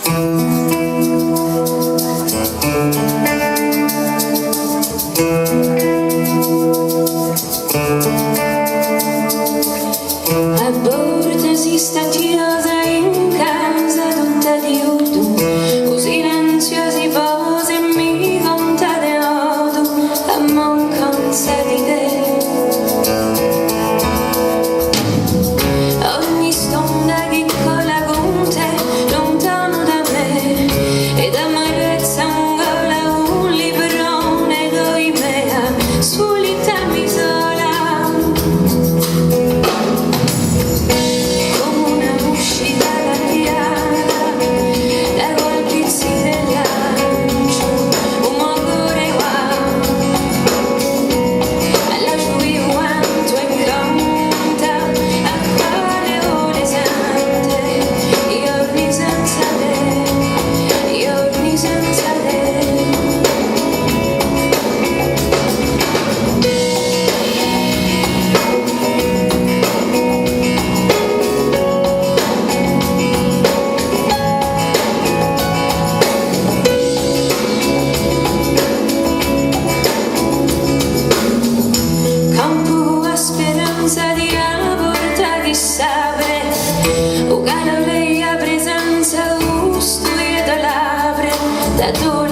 A bordo si stacchiosa in casa tutta di udo, così silenziosi posi e mi conta de odo, a mancanza di te. Ogni stonda che cola con te, lontano da me, ed amarezza un gola, un librone d'oimea, solita mi sola. Speranza di aborta di sabre, o calore a presenza, gusto e dolore, da dolore.